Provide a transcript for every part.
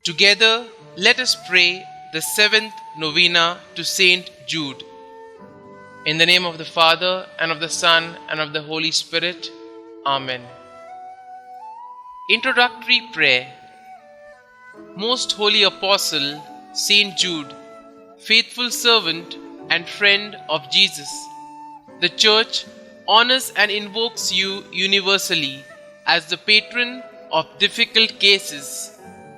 Together, let us pray the seventh novena to St Jude. In the name of the Father, and of the Son, and of the Holy Spirit. Amen. Introductory Prayer. Most Holy Apostle, St Jude, faithful servant and friend of Jesus, the Church honors and invokes you universally as the patron of difficult cases,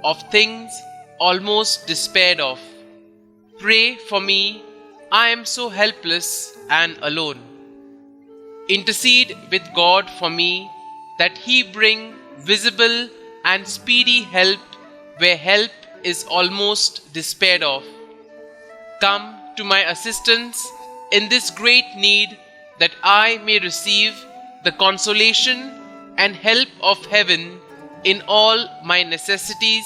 of things almost despaired of. Pray for me, I am so helpless and alone. Intercede with God for me, that He bring visible and speedy help where help is almost despaired of. Come to my assistance in this great need, that I may receive the consolation and help of heaven in all my necessities,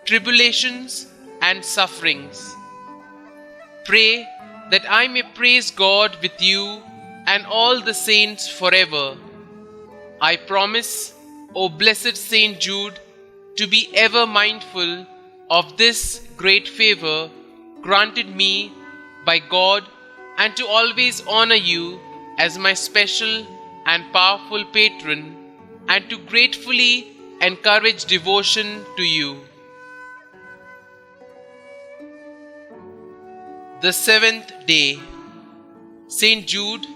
tribulations, and sufferings. Pray that I may praise God with you and all the saints forever. I promise, O blessed St Jude, to be ever mindful of this great favor granted me by God, and to always honor you as my special and powerful patron, and to gratefully encourage devotion to you. The seventh day. St Jude,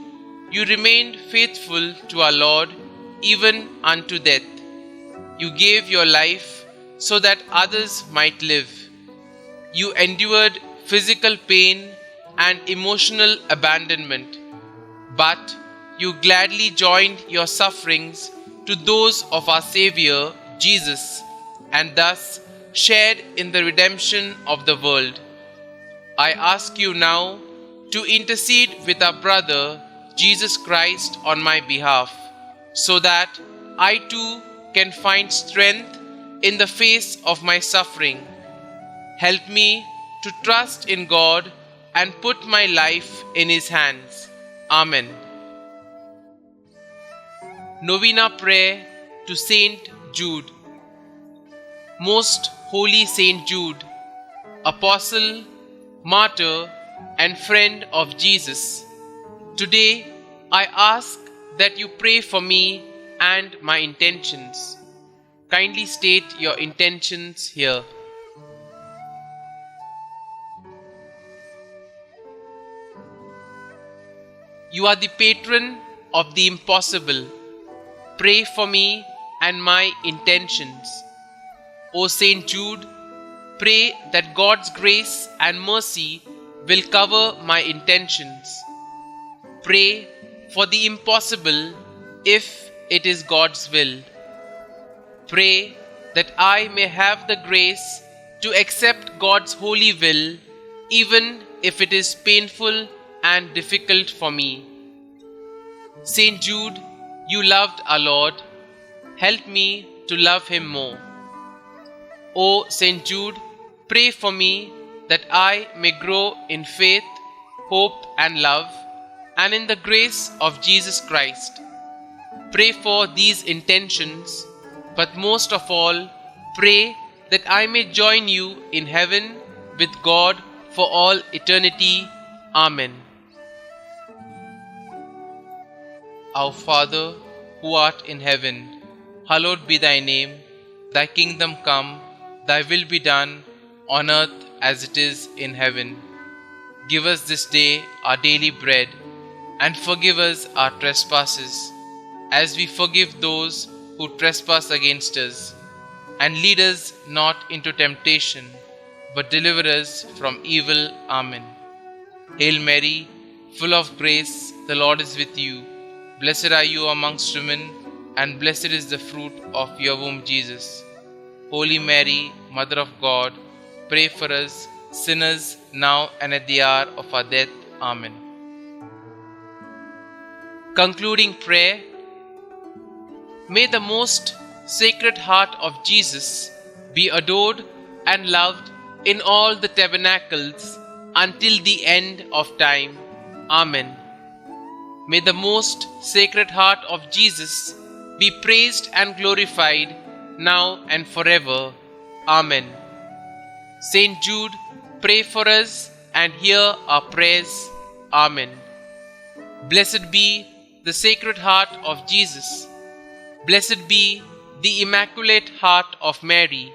you remained faithful to our Lord even unto death. You gave your life so that others might live. You endured physical pain and emotional abandonment, but you gladly joined your sufferings to those of our Xavier, Jesus, and thus shared in the redemption of the world. I ask you now to intercede with our brother Jesus Christ on my behalf, so that I too can find strength in the face of my suffering. Help me to trust in God and put my life in His hands. Amen. Novena Prayer to St Jude. Most Holy St Jude, Apostle, Martyr, and friend of Jesus, today I ask that you pray for me and my intentions. Kindly state your intentions here. You are the patron of the impossible. Pray for me and my intentions. O St Jude, pray that God's grace and mercy will cover my intentions. Pray for the impossible if it is God's will. Pray that I may have the grace to accept God's holy will, even if it is painful and difficult for me. St Jude, you loved our Lord. Help me to love Him more. O St Jude, pray for me that I may grow in faith, hope, and love, and in the grace of Jesus Christ. Pray for these intentions, but most of all, pray that I may join you in heaven with God for all eternity. Amen. Our Father, who art in heaven, hallowed be thy name. Thy kingdom come, thy will be done, on earth as it is in heaven. Give us this day our daily bread, and forgive us our trespasses, as we forgive those who trespass against us. And lead us not into temptation, but deliver us from evil. Amen. Hail Mary, full of grace, the Lord is with you. Blessed are you amongst women, and blessed is the fruit of your womb, Jesus. Holy Mary, Mother of God, pray for us sinners, now and at the hour of our death. Amen. Concluding prayer. May the most Sacred Heart of Jesus be adored and loved in all the tabernacles until the end of time. Amen. May the most Sacred Heart of Jesus be praised and glorified now and forever. Amen. St Jude, pray for us and hear our prayers. Amen. Blessed be the Sacred Heart of Jesus. Blessed be the Immaculate Heart of Mary.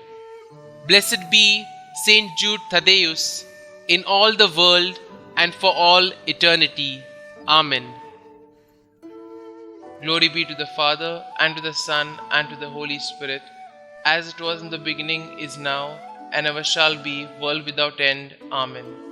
Blessed be St Jude Thaddeus in all the world and for all eternity. Amen. Glory be to the Father, and to the Son, and to the Holy Spirit, as it was in the beginning, is now, and ever shall be, world without end. Amen.